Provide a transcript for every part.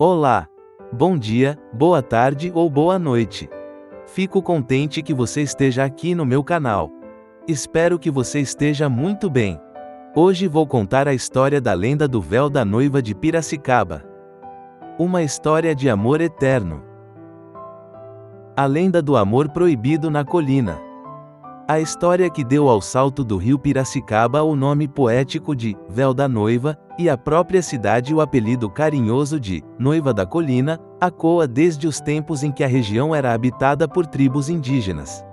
Olá! Bom dia, boa tarde ou boa noite. Fico contente que você esteja aqui no meu canal. Espero que você esteja muito bem. Hoje vou contar a história da lenda do véu da noiva de Piracicaba. Uma história de amor eterno. A lenda do amor proibido na colina. A história que deu ao salto do rio Piracicaba o nome poético de Véu da Noiva, e à própria cidade o apelido carinhoso de Noiva da Colina, ecoa desde os tempos em que a região era habitada por tribos indígenas.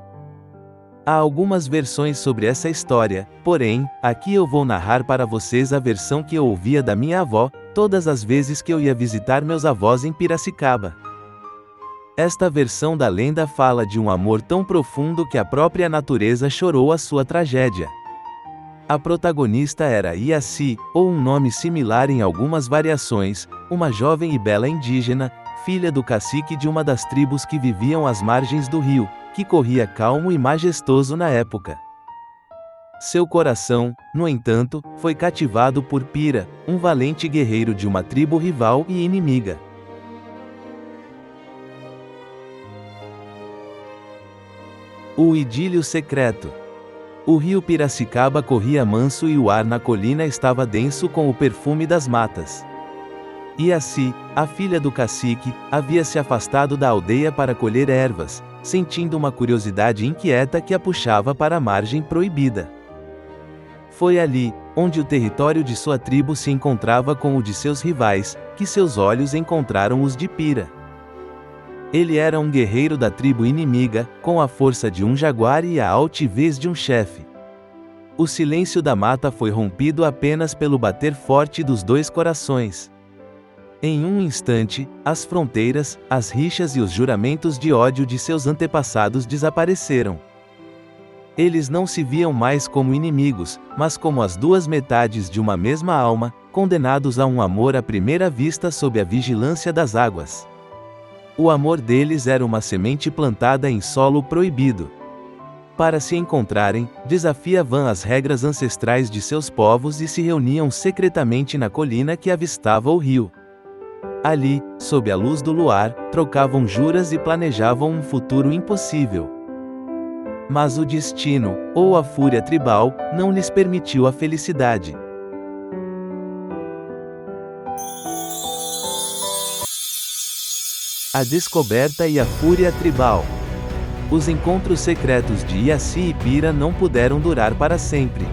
Há algumas versões sobre essa história, porém, aqui eu vou narrar para vocês a versão que eu ouvia da minha avó, todas as vezes que eu ia visitar meus avós em Piracicaba. Esta versão da lenda fala de um amor tão profundo que a própria natureza chorou a sua tragédia. A protagonista era Iaci, ou um nome similar em algumas variações, uma jovem e bela indígena, filha do cacique de uma das tribos que viviam às margens do rio, que corria calmo e majestoso na época. Seu coração, no entanto, foi cativado por Pira, um valente guerreiro de uma tribo rival e inimiga. O idílio secreto. O rio Piracicaba corria manso e o ar na colina estava denso com o perfume das matas. Iaci, a filha do cacique, havia se afastado da aldeia para colher ervas, sentindo uma curiosidade inquieta que a puxava para a margem proibida. Foi ali, onde o território de sua tribo se encontrava com o de seus rivais, que seus olhos encontraram os de Pira. Ele era um guerreiro da tribo inimiga, com a força de um jaguar e a altivez de um chefe. O silêncio da mata foi rompido apenas pelo bater forte dos dois corações. Em um instante, as fronteiras, as rixas e os juramentos de ódio de seus antepassados desapareceram. Eles não se viam mais como inimigos, mas como as duas metades de uma mesma alma, condenados a um amor à primeira vista sob a vigilância das águas. O amor deles era uma semente plantada em solo proibido. Para se encontrarem, desafiavam as regras ancestrais de seus povos e se reuniam secretamente na colina que avistava o rio. Ali, sob a luz do luar, trocavam juras e planejavam um futuro impossível. Mas o destino, ou a fúria tribal, não lhes permitiu a felicidade. A descoberta e a fúria tribal. Os encontros secretos de Iaci e Pira não puderam durar para sempre.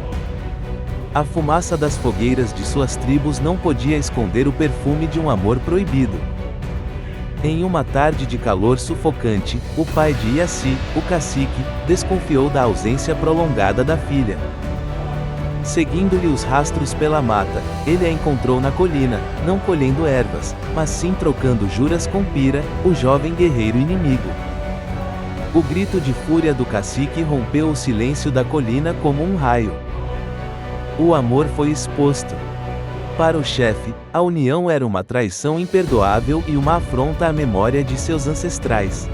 A fumaça das fogueiras de suas tribos não podia esconder o perfume de um amor proibido. Em uma tarde de calor sufocante, o pai de Iaci, o cacique, desconfiou da ausência prolongada da filha. Seguindo-lhe os rastros pela mata, ele a encontrou na colina, não colhendo ervas, mas sim trocando juras com Pira, o jovem guerreiro inimigo. O grito de fúria do cacique rompeu o silêncio da colina como um raio. O amor foi exposto. Para o chefe, a união era uma traição imperdoável e uma afronta à memória de seus ancestrais.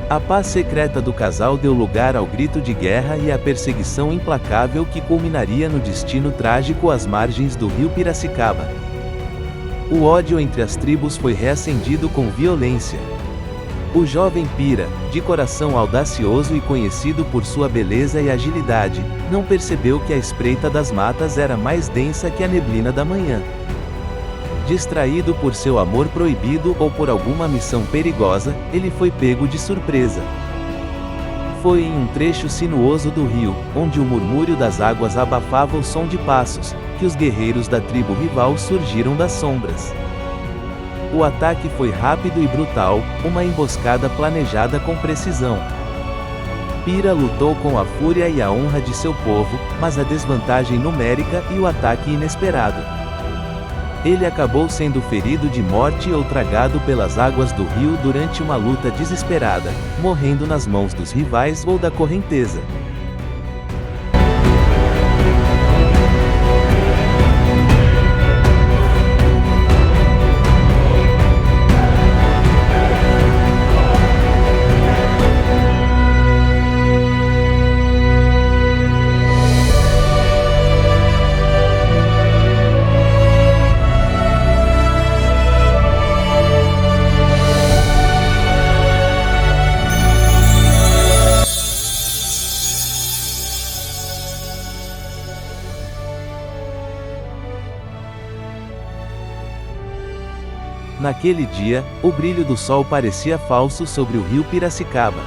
A paz secreta do casal deu lugar ao grito de guerra e à perseguição implacável que culminaria no destino trágico às margens do rio Piracicaba. O ódio entre as tribos foi reacendido com violência. O jovem Pira, de coração audacioso e conhecido por sua beleza e agilidade, não percebeu que a espreita das matas era mais densa que a neblina da manhã. Distraído por seu amor proibido ou por alguma missão perigosa, ele foi pego de surpresa. Foi em um trecho sinuoso do rio, onde o murmúrio das águas abafava o som de passos, que os guerreiros da tribo rival surgiram das sombras. O ataque foi rápido e brutal, uma emboscada planejada com precisão. Pira lutou com a fúria e a honra de seu povo, mas a desvantagem numérica e o ataque inesperado. Ele acabou sendo ferido de morte ou tragado pelas águas do rio durante uma luta desesperada, morrendo nas mãos dos rivais ou da correnteza. Naquele dia, o brilho do sol parecia falso sobre o rio Piracicaba.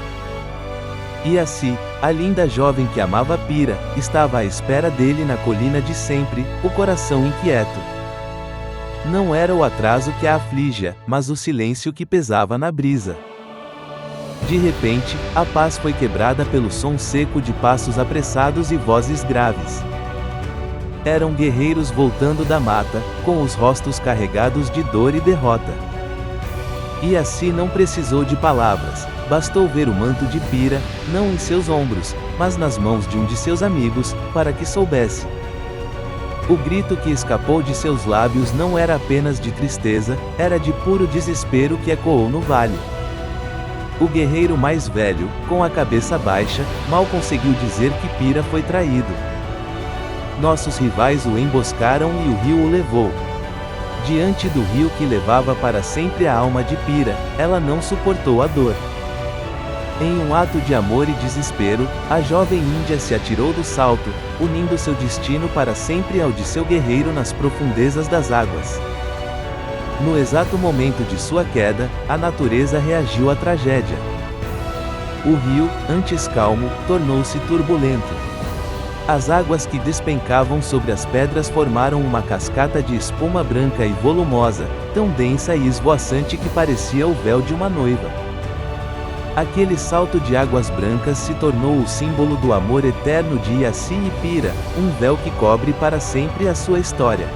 Iaci, a linda jovem que amava Pira, estava à espera dele na colina de sempre, o coração inquieto. Não era o atraso que a afligia, mas o silêncio que pesava na brisa. De repente, a paz foi quebrada pelo som seco de passos apressados e vozes graves. Eram guerreiros voltando da mata, com os rostos carregados de dor e derrota. Iaci não precisou de palavras, bastou ver o manto de Pira, não em seus ombros, mas nas mãos de um de seus amigos, para que soubesse. O grito que escapou de seus lábios não era apenas de tristeza, era de puro desespero que ecoou no vale. O guerreiro mais velho, com a cabeça baixa, mal conseguiu dizer que Pira foi traído. Nossos rivais o emboscaram e o rio o levou. Diante do rio que levava para sempre a alma de Pira, ela não suportou a dor. Em um ato de amor e desespero, a jovem índia se atirou do salto, unindo seu destino para sempre ao de seu guerreiro nas profundezas das águas. No exato momento de sua queda, a natureza reagiu à tragédia. O rio, antes calmo, tornou-se turbulento. As águas que despencavam sobre as pedras formaram uma cascata de espuma branca e volumosa, tão densa e esvoaçante que parecia o véu de uma noiva. Aquele salto de águas brancas se tornou o símbolo do amor eterno de Iaci e Pira, um véu que cobre para sempre a sua história.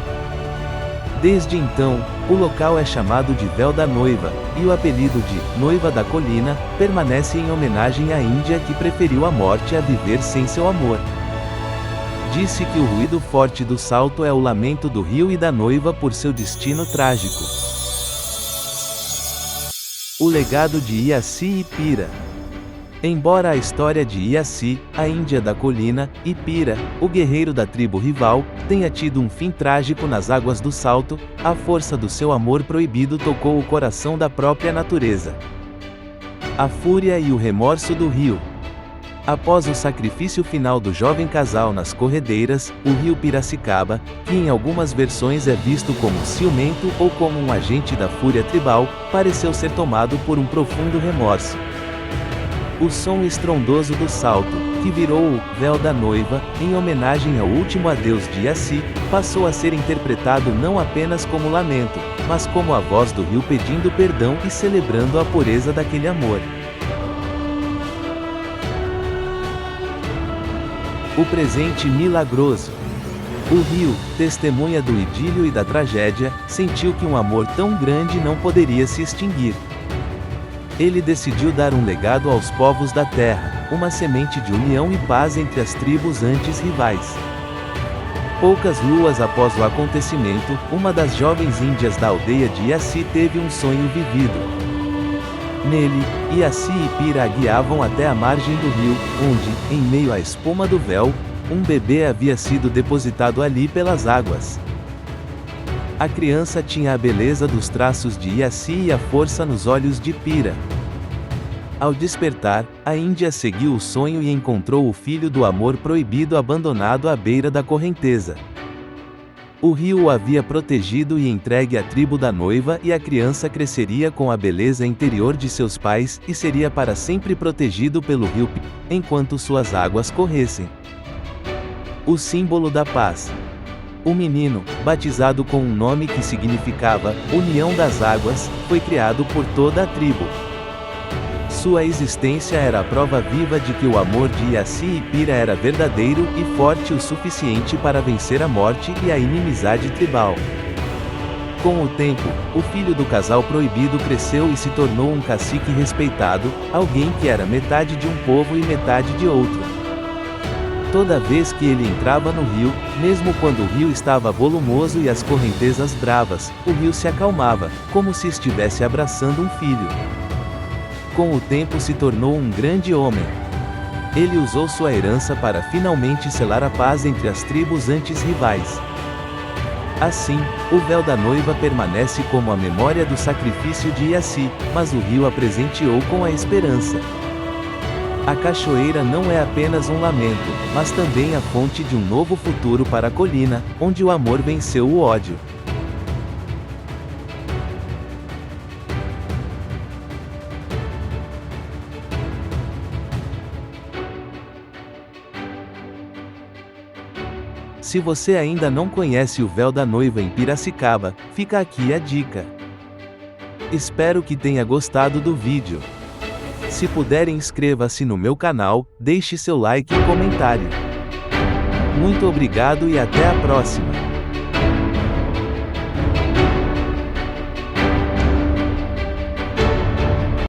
Desde então, o local é chamado de Véu da Noiva, e o apelido de Noiva da Colina permanece em homenagem à Índia que preferiu a morte a viver sem seu amor. Disse que o ruído forte do salto é o lamento do rio e da noiva por seu destino trágico. O legado de Iaci e Pira. Embora a história de Iaci, a Índia da colina, e Pira, o guerreiro da tribo rival, tenha tido um fim trágico nas águas do salto, a força do seu amor proibido tocou o coração da própria natureza. A fúria e o remorso do rio. Após o sacrifício final do jovem casal nas corredeiras, o rio Piracicaba, que em algumas versões é visto como ciumento ou como um agente da fúria tribal, pareceu ser tomado por um profundo remorso. O som estrondoso do salto, que virou o Véu da Noiva, em homenagem ao último adeus de Iaci, passou a ser interpretado não apenas como lamento, mas como a voz do rio pedindo perdão e celebrando a pureza daquele amor. O presente milagroso. O rio, testemunha do idílio e da tragédia, sentiu que um amor tão grande não poderia se extinguir. Ele decidiu dar um legado aos povos da terra, uma semente de união e paz entre as tribos antes rivais. Poucas luas após o acontecimento, uma das jovens índias da aldeia de Iaci teve um sonho vivido. Nele, Iaci e Pira a guiavam até a margem do rio, onde, em meio à espuma do véu, um bebê havia sido depositado ali pelas águas. A criança tinha a beleza dos traços de Iaci e a força nos olhos de Pira. Ao despertar, a Índia seguiu o sonho e encontrou o filho do amor proibido abandonado à beira da correnteza. O rio o havia protegido e entregue à tribo da noiva e a criança cresceria com a beleza interior de seus pais e seria para sempre protegido pelo rio enquanto suas águas corressem. O símbolo da paz. O menino, batizado com um nome que significava União das Águas, foi criado por toda a tribo. Sua existência era a prova viva de que o amor de Iaci e Pira era verdadeiro e forte o suficiente para vencer a morte e a inimizade tribal. Com o tempo, o filho do casal proibido cresceu e se tornou um cacique respeitado, alguém que era metade de um povo e metade de outro. Toda vez que ele entrava no rio, mesmo quando o rio estava volumoso e as correntezas bravas, o rio se acalmava, como se estivesse abraçando um filho. Com o tempo se tornou um grande homem. Ele usou sua herança para finalmente selar a paz entre as tribos antes rivais. Assim, o véu da noiva permanece como a memória do sacrifício de Iaci, mas o rio a presenteou com a esperança. A cachoeira não é apenas um lamento, mas também a fonte de um novo futuro para a colina, onde o amor venceu o ódio. Se você ainda não conhece o Véu da Noiva em Piracicaba, fica aqui a dica. Espero que tenha gostado do vídeo. Se puder, inscreva-se no meu canal, deixe seu like e comentário. Muito obrigado e até a próxima!